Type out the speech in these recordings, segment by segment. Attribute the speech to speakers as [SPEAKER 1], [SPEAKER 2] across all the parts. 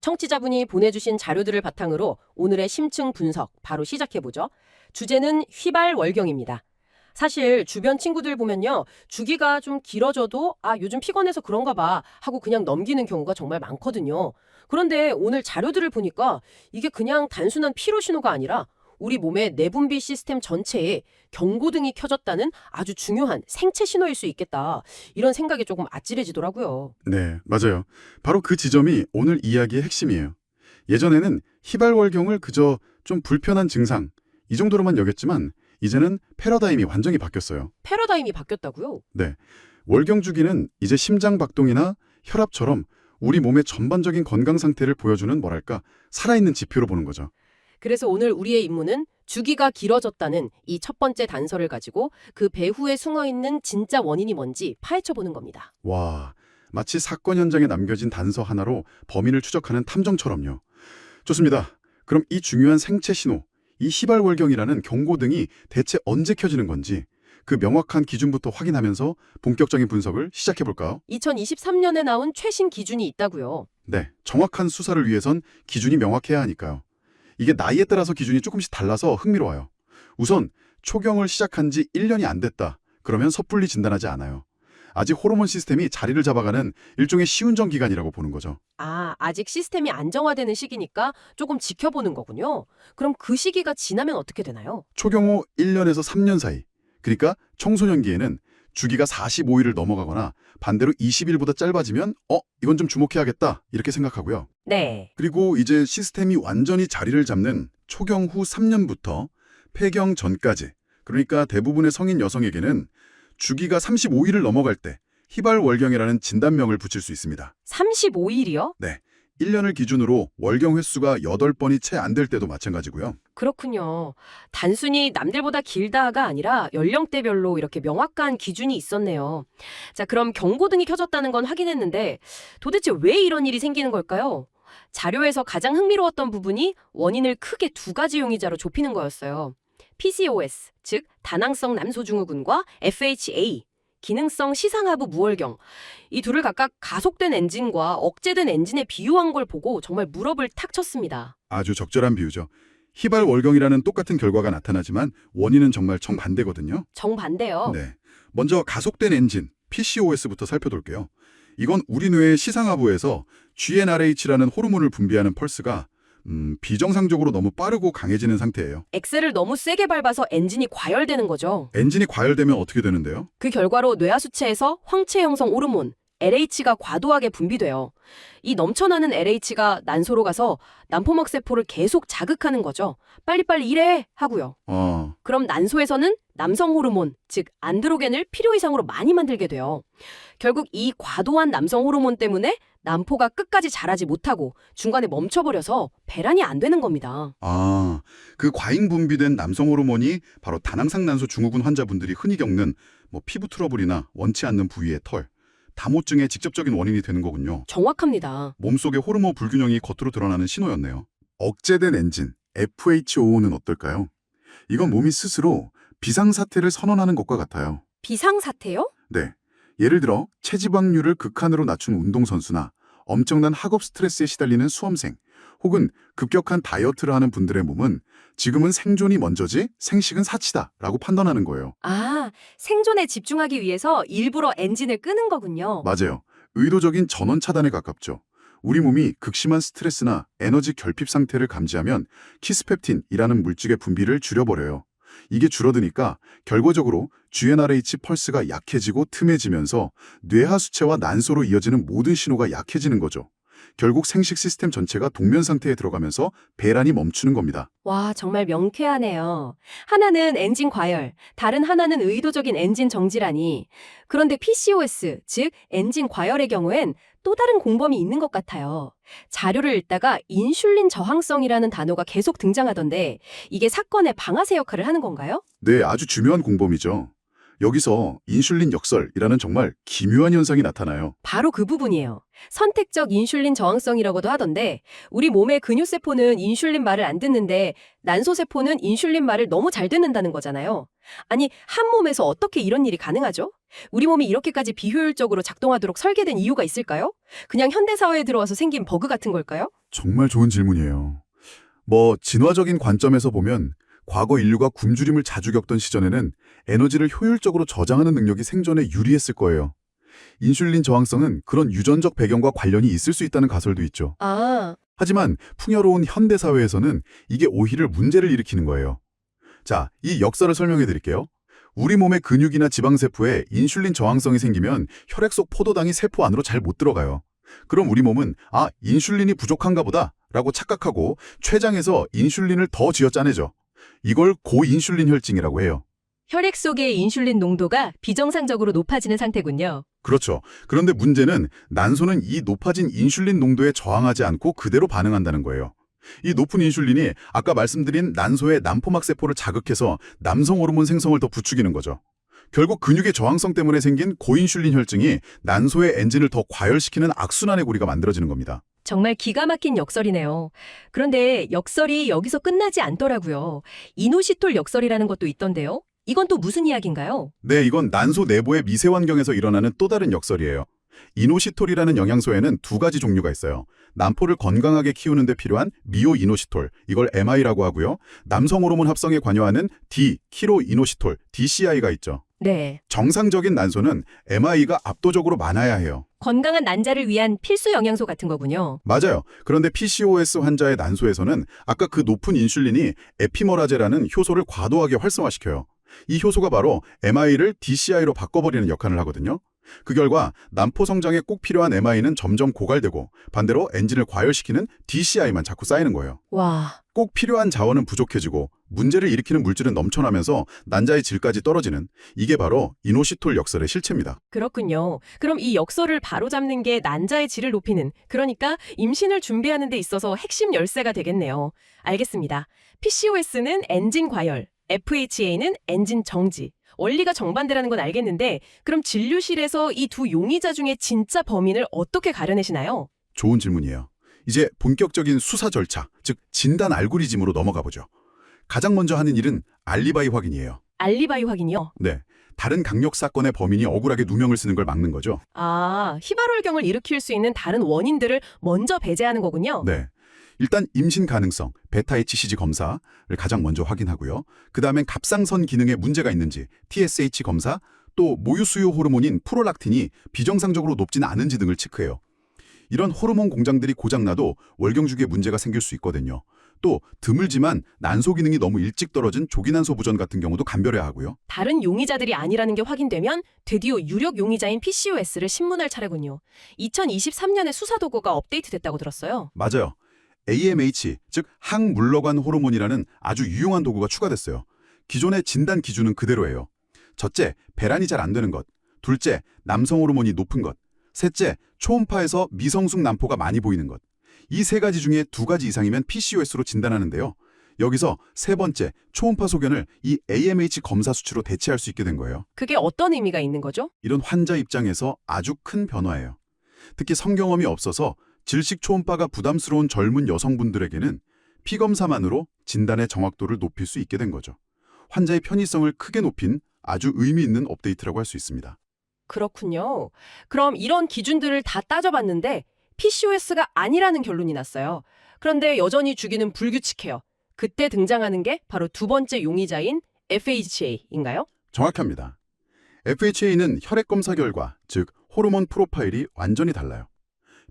[SPEAKER 1] 청취자분이 보내주신 자료들을 바탕으로 오늘의 심층 분석 바로 시작해보죠. 주제는 휘발월경입니다. 사실 주변 친구들 보면요. 주기가 좀 길어져도 요즘 피곤해서 그런가 봐 하고 그냥 넘기는 경우가 정말 많거든요. 그런데 오늘 자료들을 보니까 이게 그냥 단순한 피로 신호가 아니라 우리 몸의 내분비 시스템 전체에 경고등이 켜졌다는 아주 중요한 생체 신호일 수 있겠다. 이런 생각이 조금 아찔해지더라고요.
[SPEAKER 2] 네, 맞아요. 바로 그 지점이 오늘 이야기의 핵심이에요. 예전에는 휘발월경을 그저 좀 불편한 증상, 이 정도로만 여겼지만 이제는 패러다임이 완전히 바뀌었어요.
[SPEAKER 1] 패러다임이 바뀌었다고요?
[SPEAKER 2] 네, 월경 주기는 이제 심장 박동이나 혈압처럼 우리 몸의 전반적인 건강 상태를 보여주는 뭐랄까 살아있는 지표로 보는 거죠.
[SPEAKER 1] 그래서 오늘 우리의 임무는 주기가 길어졌다는 이 첫 번째 단서를 가지고 그 배후에 숨어있는 진짜 원인이 뭔지 파헤쳐보는 겁니다.
[SPEAKER 2] 와, 마치 사건 현장에 남겨진 단서 하나로 범인을 추적하는 탐정처럼요. 좋습니다. 그럼 이 중요한 생체 신호, 이 휘발월경이라는 경고등이 대체 언제 켜지는 건지 그 명확한 기준부터 확인하면서 본격적인 분석을 시작해볼까요?
[SPEAKER 1] 2023년에 나온 최신 기준이 있다고요.
[SPEAKER 2] 네, 정확한 수사를 위해선 기준이 명확해야 하니까요. 이게 나이에 따라서 기준이 조금씩 달라서 흥미로워요. 우선 초경을 시작한 지 1년이 안 됐다. 그러면 섣불리 진단하지 않아요. 아직 호르몬 시스템이 자리를 잡아가는 일종의 시운전 기간이라고 보는 거죠.
[SPEAKER 1] 아직 시스템이 안정화되는 시기니까 조금 지켜보는 거군요. 그럼 그 시기가 지나면 어떻게 되나요?
[SPEAKER 2] 초경 후 1년에서 3년 사이, 그러니까 청소년기에는 주기가 45일을 넘어가거나 반대로 20일보다 짧아지면 이건 좀 주목해야겠다 이렇게 생각하고요.
[SPEAKER 1] 네.
[SPEAKER 2] 그리고 이제 시스템이 완전히 자리를 잡는 초경 후 3년부터 폐경 전까지, 그러니까 대부분의 성인 여성에게는 주기가 35일을 넘어갈 때 휘발월경이라는 진단명을 붙일 수 있습니다.
[SPEAKER 1] 35일이요?
[SPEAKER 2] 네, 1년을 기준으로 월경 횟수가 8번이 채 안 될 때도 마찬가지고요.
[SPEAKER 1] 그렇군요. 단순히 남들보다 길다가 아니라 연령대별로 이렇게 명확한 기준이 있었네요. 자, 그럼 경고등이 켜졌다는 건 확인했는데 도대체 왜 이런 일이 생기는 걸까요? 자료에서 가장 흥미로웠던 부분이 원인을 크게 두 가지 용의자로 좁히는 거였어요. PCOS, 즉 다낭성 남소증후군과 FHA, 기능성 시상하부 무월경. 이 둘을 각각 가속된 엔진과 억제된 엔진에 비유한 걸 보고 정말 무릎을 탁 쳤습니다.
[SPEAKER 2] 아주 적절한 비유죠. 휘발월경이라는 똑같은 결과가 나타나지만 원인은 정말 정반대거든요.
[SPEAKER 1] 정반대요.
[SPEAKER 2] 네, 먼저 가속된 엔진, PCOS부터 살펴볼게요. 이건 우리 뇌의 시상하부에서 GnRH라는 호르몬을 분비하는 펄스가 비정상적으로 너무 빠르고 강해지는 상태예요.
[SPEAKER 1] 엑셀을 너무 세게 밟아서 엔진이 과열되는 거죠.
[SPEAKER 2] 엔진이 과열되면 어떻게 되는데요?
[SPEAKER 1] 그 결과로 뇌하수체에서 황체 형성 호르몬, LH가 과도하게 분비돼요. 이 넘쳐나는 LH가 난소로 가서 난포막 세포를 계속 자극하는 거죠. 빨리빨리 일해! 하고요. 그럼 난소에서는 남성 호르몬, 즉 안드로겐을 필요 이상으로 많이 만들게 돼요. 결국 이 과도한 남성 호르몬 때문에 난포가 끝까지 자라지 못하고 중간에 멈춰버려서 배란이 안 되는 겁니다.
[SPEAKER 2] 그 과잉 분비된 남성 호르몬이 바로 다낭상 난소 증후군 환자분들이 흔히 겪는 피부 트러블이나 원치 않는 부위의 털, 다모증의 직접적인 원인이 되는 거군요.
[SPEAKER 1] 정확합니다.
[SPEAKER 2] 몸속의 호르몬 불균형이 겉으로 드러나는 신호였네요. 억제된 엔진, FHO는 어떨까요? 이건 몸이 스스로 비상사태를 선언하는 것과 같아요.
[SPEAKER 1] 비상사태요?
[SPEAKER 2] 네. 예를 들어 체지방률을 극한으로 낮춘 운동선수나 엄청난 학업 스트레스에 시달리는 수험생, 혹은 급격한 다이어트를 하는 분들의 몸은 지금은 생존이 먼저지 생식은 사치다라고 판단하는 거예요.
[SPEAKER 1] 생존에 집중하기 위해서 일부러 엔진을 끄는 거군요.
[SPEAKER 2] 맞아요. 의도적인 전원 차단에 가깝죠. 우리 몸이 극심한 스트레스나 에너지 결핍 상태를 감지하면 키스펩틴이라는 물질의 분비를 줄여버려요. 이게 줄어드니까 결과적으로 GnRH 펄스가 약해지고 틈해지면서 뇌하수체와 난소로 이어지는 모든 신호가 약해지는 거죠. 결국 생식 시스템 전체가 동면 상태에 들어가면서 배란이 멈추는 겁니다.
[SPEAKER 1] 와, 정말 명쾌하네요. 하나는 엔진 과열, 다른 하나는 의도적인 엔진 정지라니. 그런데 PCOS, 즉 엔진 과열의 경우엔 또 다른 공범이 있는 것 같아요. 자료를 읽다가 인슐린 저항성이라는 단어가 계속 등장하던데 이게 사건의 방아쇠 역할을 하는 건가요?
[SPEAKER 2] 네, 아주 중요한 공범이죠. 여기서 인슐린 역설이라는 정말 기묘한 현상이 나타나요.
[SPEAKER 1] 바로 그 부분이에요. 선택적 인슐린 저항성이라고도 하던데 우리 몸의 근육세포는 인슐린 말을 안 듣는데 난소세포는 인슐린 말을 너무 잘 듣는다는 거잖아요. 아니, 한 몸에서 어떻게 이런 일이 가능하죠? 우리 몸이 이렇게까지 비효율적으로 작동하도록 설계된 이유가 있을까요? 그냥 현대사회에 들어와서 생긴 버그 같은 걸까요?
[SPEAKER 2] 정말 좋은 질문이에요. 진화적인 관점에서 보면 과거 인류가 굶주림을 자주 겪던 시절에는 에너지를 효율적으로 저장하는 능력이 생존에 유리했을 거예요. 인슐린 저항성은 그런 유전적 배경과 관련이 있을 수 있다는 가설도 있죠.
[SPEAKER 1] 아,
[SPEAKER 2] 하지만 풍요로운 현대 사회에서는 이게 오히려 문제를 일으키는 거예요. 자, 이 역사를 설명해 드릴게요. 우리 몸의 근육이나 지방세포에 인슐린 저항성이 생기면 혈액 속 포도당이 세포 안으로 잘 못 들어가요. 그럼 우리 몸은 인슐린이 부족한가 보다 라고 착각하고 췌장에서 인슐린을 더 쥐어짜내죠. 이걸 고인슐린 혈증이라고 해요.
[SPEAKER 1] 혈액 속의 인슐린 농도가 비정상적으로 높아지는 상태군요.
[SPEAKER 2] 그렇죠. 그런데 문제는 난소는 이 높아진 인슐린 농도에 저항하지 않고 그대로 반응한다는 거예요. 이 높은 인슐린이 아까 말씀드린 난소의 남포막 세포를 자극해서 남성 호르몬 생성을 더 부추기는 거죠. 결국 근육의 저항성 때문에 생긴 고인슐린 혈증이 난소의 엔진을 더 과열시키는 악순환의 고리가 만들어지는 겁니다.
[SPEAKER 1] 정말 기가 막힌 역설이네요. 그런데 역설이 여기서 끝나지 않더라고요. 이노시톨 역설이라는 것도 있던데요. 이건 또 무슨 이야기인가요?
[SPEAKER 2] 네, 이건 난소 내부의 미세 환경에서 일어나는 또 다른 역설이에요. 이노시톨이라는 영양소에는 두 가지 종류가 있어요. 남포를 건강하게 키우는 데 필요한 미오이노시톨, 이걸 MI라고 하고요. 남성 호르몬 합성에 관여하는 키로이노시톨, DCI가 있죠.
[SPEAKER 1] 네.
[SPEAKER 2] 정상적인 난소는 MI가 압도적으로 많아야 해요.
[SPEAKER 1] 건강한 난자를 위한 필수 영양소 같은 거군요.
[SPEAKER 2] 맞아요. 그런데 PCOS 환자의 난소에서는 아까 그 높은 인슐린이 에피머라제라는 효소를 과도하게 활성화시켜요. 이 효소가 바로 MI를 DCI로 바꿔버리는 역할을 하거든요. 그 결과 남포 성장에 꼭 필요한 MI는 점점 고갈되고 반대로 엔진을 과열시키는 DCI만 자꾸 쌓이는 거예요.
[SPEAKER 1] 와,
[SPEAKER 2] 꼭 필요한 자원은 부족해지고 문제를 일으키는 물질은 넘쳐나면서 난자의 질까지 떨어지는 이게 바로 이노시톨 역설의 실체입니다.
[SPEAKER 1] 그렇군요. 그럼 이 역설을 바로잡는 게 난자의 질을 높이는, 그러니까 임신을 준비하는 데 있어서 핵심 열쇠가 되겠네요. 알겠습니다. PCOS는 엔진 과열, FHA는 엔진 정지. 원리가 정반대라는 건 알겠는데 그럼 진료실에서 이 두 용의자 중에 진짜 범인을 어떻게 가려내시나요?
[SPEAKER 2] 좋은 질문이에요. 이제 본격적인 수사 절차, 즉 진단 알고리즘으로 넘어가 보죠. 가장 먼저 하는 일은 알리바이 확인이에요.
[SPEAKER 1] 알리바이 확인이요?
[SPEAKER 2] 네, 다른 강력 사건의 범인이 억울하게 누명을 쓰는 걸 막는 거죠.
[SPEAKER 1] 아, 희발월경을 일으킬 수 있는 다른 원인들을 먼저 배제하는 거군요.
[SPEAKER 2] 네, 일단 임신 가능성, 베타 HCG 검사를 가장 먼저 확인하고요. 그 다음엔 갑상선 기능에 문제가 있는지, TSH 검사, 또 모유 수요 호르몬인 프롤락틴이 비정상적으로 높지는 않은지 등을 체크해요. 이런 호르몬 공장들이 고장나도 월경 주기에 문제가 생길 수 있거든요. 또 드물지만 난소 기능이 너무 일찍 떨어진 조기난소 부전 같은 경우도 감별해야 하고요.
[SPEAKER 1] 다른 용의자들이 아니라는 게 확인되면 드디어 유력 용의자인 PCOS를 신문할 차례군요. 2023년에 수사 도구가 업데이트됐다고 들었어요.
[SPEAKER 2] 맞아요. AMH, 즉 항물러관 호르몬이라는 아주 유용한 도구가 추가됐어요. 기존의 진단 기준은 그대로예요. 첫째, 배란이 잘 안 되는 것. 둘째, 남성 호르몬이 높은 것. 셋째, 초음파에서 미성숙 남포가 많이 보이는 것. 이 세 가지 중에 두 가지 이상이면 PCOS로 진단하는데요. 여기서 세 번째, 초음파 소견을 이 AMH 검사 수치로 대체할 수 있게 된 거예요.
[SPEAKER 1] 그게 어떤 의미가 있는 거죠?
[SPEAKER 2] 이런 환자 입장에서 아주 큰 변화예요. 특히 성경험이 없어서 질식 초음파가 부담스러운 젊은 여성분들에게는 피검사만으로 진단의 정확도를 높일 수 있게 된 거죠. 환자의 편의성을 크게 높인 아주 의미 있는 업데이트라고 할 수 있습니다.
[SPEAKER 1] 그렇군요. 그럼 이런 기준들을 다 따져봤는데 PCOS가 아니라는 결론이 났어요. 그런데 여전히 주기는 불규칙해요. 그때 등장하는 게 바로 두 번째 용의자인 FHA인가요?
[SPEAKER 2] 정확합니다. FHA는 혈액 검사 결과, 즉 호르몬 프로파일이 완전히 달라요.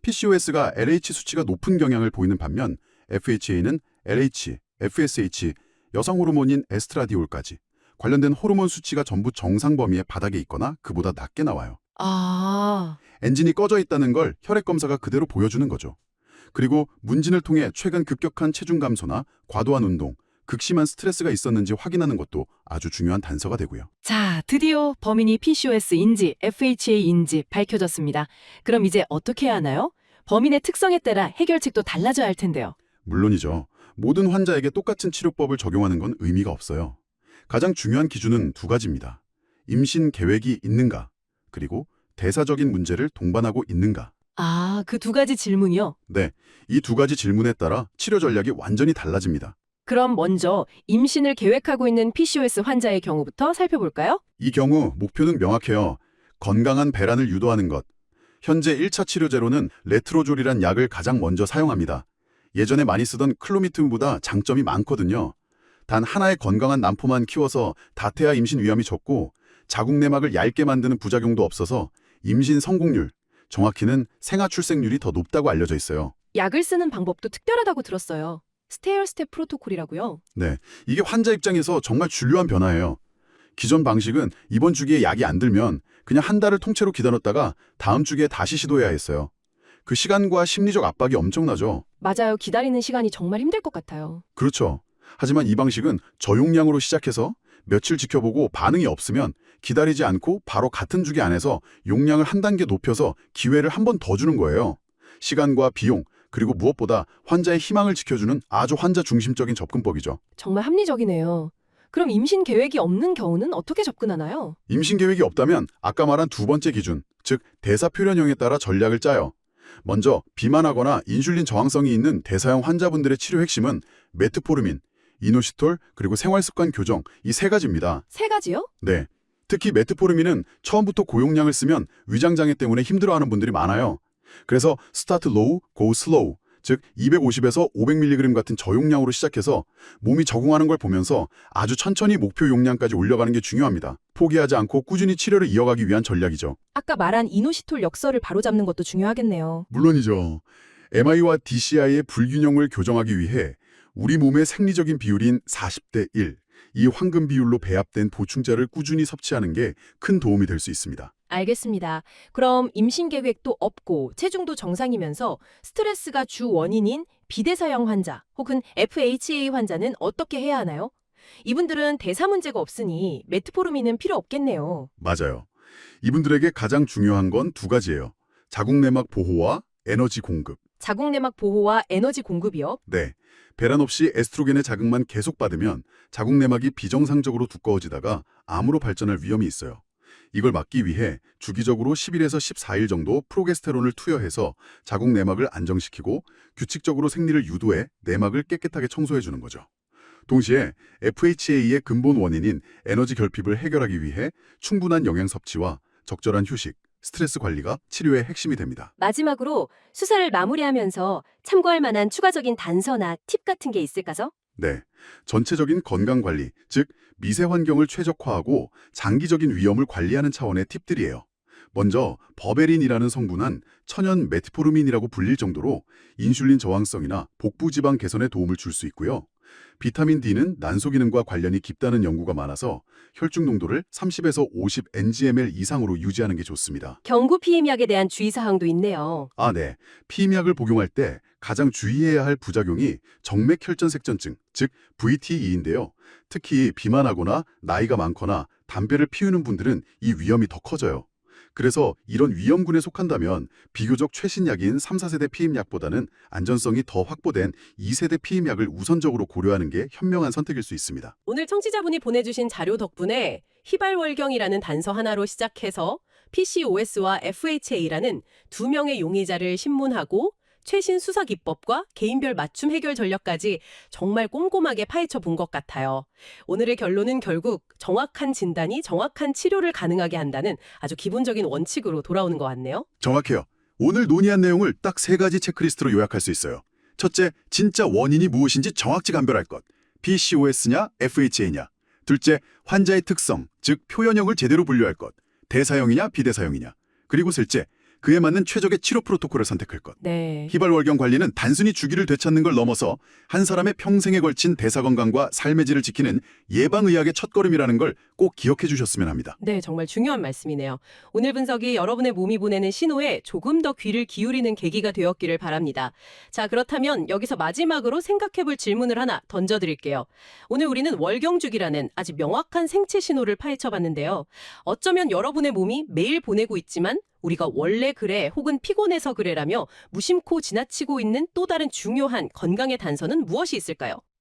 [SPEAKER 2] PCOS가 LH 수치가 높은 경향을 보이는 반면 FHA는 LH, FSH, 여성 호르몬인 에스트라디올까지 관련된 호르몬 수치가 전부 정상 범위의 바닥에 있거나 그보다 낮게 나와요.
[SPEAKER 1] 아,
[SPEAKER 2] 엔진이 꺼져 있다는 걸 혈액 검사가 그대로 보여주는 거죠. 그리고 문진을 통해 최근 급격한 체중 감소나 과도한 운동, 극심한 스트레스가 있었는지 확인하는 것도 아주 중요한 단서가 되고요.
[SPEAKER 1] 자, 드디어 범인이 PCOS인지 FHA인지 밝혀졌습니다. 그럼 이제 어떻게 해야 하나요? 범인의 특성에 따라 해결책도 달라져야 할 텐데요.
[SPEAKER 2] 물론이죠. 모든 환자에게 똑같은 치료법을 적용하는 건 의미가 없어요. 가장 중요한 기준은 두 가지입니다. 임신 계획이 있는가, 그리고 대사적인 문제를 동반하고 있는가.
[SPEAKER 1] 아, 그 두 가지 질문이요?
[SPEAKER 2] 네, 이 두 가지 질문에 따라 치료 전략이 완전히 달라집니다.
[SPEAKER 1] 그럼 먼저 임신을 계획하고 있는 PCOS 환자의 경우부터 살펴볼까요?
[SPEAKER 2] 이 경우 목표는 명확해요. 건강한 배란을 유도하는 것. 현재 1차 치료제로는 레트로졸이란 약을 가장 먼저 사용합니다. 예전에 많이 쓰던 클로미툼보다 장점이 많거든요. 단 하나의 건강한 난포만 키워서 다태아 임신 위험이 적고 자궁 내막을 얇게 만드는 부작용도 없어서 임신 성공률, 정확히는 생아 출생률이 더 높다고 알려져 있어요.
[SPEAKER 1] 약을 쓰는 방법도 특별하다고 들었어요. 스테어스텝 프로토콜이라고요.
[SPEAKER 2] 네, 이게 환자 입장에서 정말 중요한 변화예요. 기존 방식은 이번 주기에 약이 안 들면 그냥 한 달을 통째로 기다렸다가 다음 주기에 다시 시도해야 했어요. 그 시간과 심리적 압박이 엄청나죠.
[SPEAKER 1] 맞아요. 기다리는 시간이 정말 힘들 것 같아요.
[SPEAKER 2] 그렇죠. 하지만 이 방식은 저용량으로 시작해서 며칠 지켜보고 반응이 없으면 기다리지 않고 바로 같은 주기 안에서 용량을 한 단계 높여서 기회를 한 번 더 주는 거예요. 시간과 비용, 그리고 무엇보다 환자의 희망을 지켜주는 아주 환자 중심적인 접근법이죠.
[SPEAKER 1] 정말 합리적이네요. 그럼 임신 계획이 없는 경우는 어떻게 접근하나요?
[SPEAKER 2] 임신 계획이 없다면 아까 말한 두 번째 기준, 즉 대사표련형에 따라 전략을 짜요. 먼저 비만하거나 인슐린 저항성이 있는 대사형 환자분들의 치료 핵심은 메트포르민, 이노시톨, 그리고 생활습관 교정 이 세 가지입니다.
[SPEAKER 1] 세 가지요?
[SPEAKER 2] 네. 특히 메트포르민은 처음부터 고용량을 쓰면 위장장애 때문에 힘들어하는 분들이 많아요. 그래서 스타트 로우, 고 슬로우, 즉 250에서 500mg 같은 저용량으로 시작해서 몸이 적응하는 걸 보면서 아주 천천히 목표 용량까지 올려가는 게 중요합니다. 포기하지 않고 꾸준히 치료를 이어가기 위한 전략이죠.
[SPEAKER 1] 아까 말한 이노시톨 역설을 바로잡는 것도 중요하겠네요.
[SPEAKER 2] 물론이죠. MI와 DCI의 불균형을 교정하기 위해 우리 몸의 생리적인 비율인 40대 1, 이 황금 비율로 배합된 보충제를 꾸준히 섭취하는 게 큰 도움이 될 수 있습니다.
[SPEAKER 1] 알겠습니다. 그럼 임신 계획도 없고 체중도 정상이면서 스트레스가 주 원인인 비대사형 환자 혹은 FHA 환자는 어떻게 해야 하나요? 이분들은 대사 문제가 없으니 메트포르민은 필요 없겠네요.
[SPEAKER 2] 맞아요. 이분들에게 가장 중요한 건 두 가지예요. 자궁 내막 보호와 에너지 공급.
[SPEAKER 1] 자궁 내막 보호와 에너지 공급이요?
[SPEAKER 2] 네. 배란 없이 에스트로겐의 자극만 계속 받으면 자궁 내막이 비정상적으로 두꺼워지다가 암으로 발전할 위험이 있어요. 이걸 막기 위해 주기적으로 10일에서 14일 정도 프로게스테론을 투여해서 자궁 내막을 안정시키고 규칙적으로 생리를 유도해 내막을 깨끗하게 청소해 주는 거죠. 동시에 FHA의 근본 원인인 에너지 결핍을 해결하기 위해 충분한 영양 섭취와 적절한 휴식, 스트레스 관리가 치료의 핵심이 됩니다.
[SPEAKER 1] 마지막으로 수사를 마무리하면서 참고할 만한 추가적인 단서나 팁 같은 게 있을까요?
[SPEAKER 2] 네, 전체적인 건강관리, 즉 미세 환경을 최적화하고 장기적인 위험을 관리하는 차원의 팁들이에요. 먼저 버베린이라는 성분은 천연 메트포르민이라고 불릴 정도로 인슐린 저항성이나 복부 지방 개선에 도움을 줄 수 있고요. 비타민 D는 난소 기능과 관련이 깊다는 연구가 많아서 혈중 농도를 30에서 50 NgmL 이상으로 유지하는 게 좋습니다.
[SPEAKER 1] 경구 피임약에 대한 주의사항도 있네요.
[SPEAKER 2] 네. 피임약을 복용할 때 가장 주의해야 할 부작용이 정맥혈전색전증, 즉 VTE인데요. 특히 비만하거나 나이가 많거나 담배를 피우는 분들은 이 위험이 더 커져요. 그래서 이런 위험군에 속한다면 비교적 최신 약인 3, 4세대 피임약보다는 안전성이 더 확보된 2세대 피임약을 우선적으로 고려하는 게 현명한 선택일 수 있습니다.
[SPEAKER 1] 오늘 청취자분이 보내주신 자료 덕분에 휘발월경이라는 단서 하나로 시작해서 PCOS와 FHA라는 두 명의 용의자를 신문하고 최신 수사 기법과 개인별 맞춤 해결 전략까지 정말 꼼꼼하게 파헤쳐 본 것 같아요. 오늘의 결론은 결국 정확한 진단이 정확한 치료를 가능하게 한다는 아주 기본적인 원칙으로 돌아오는 것 같네요.
[SPEAKER 2] 정확해요. 오늘 논의한 내용을 딱 세 가지 체크리스트로 요약할 수 있어요. 첫째, 진짜 원인이 무엇인지 정확히 감별할 것. PCOS냐, FHA냐. 둘째, 환자의 특성, 즉 표현형을 제대로 분류할 것. 대사형이냐, 비대사형이냐. 그리고 셋째, 그에 맞는 최적의 치료 프로토콜을 선택할 것.
[SPEAKER 1] 네.
[SPEAKER 2] 휘발월경 관리는 단순히 주기를 되찾는 걸 넘어서 한 사람의 평생에 걸친 대사 건강과 삶의 질을 지키는 예방의학의 첫걸음이라는 걸 꼭 기억해 주셨으면 합니다.
[SPEAKER 1] 네, 정말 중요한 말씀이네요. 오늘 분석이 여러분의 몸이 보내는 신호에 조금 더 귀를 기울이는 계기가 되었기를 바랍니다. 자, 그렇다면 여기서 마지막으로 생각해볼 질문을 하나 던져드릴게요. 오늘 우리는 월경주기라는 아주 명확한 생체 신호를 파헤쳐봤는데요. 어쩌면 여러분의 몸이 매일 보내고 있지만 우리가 원래 그래 혹은 피곤해서 그래라며 무심코 지나치고 있는 또 다른 중요한 건강의 단서는 무엇이 있을까요?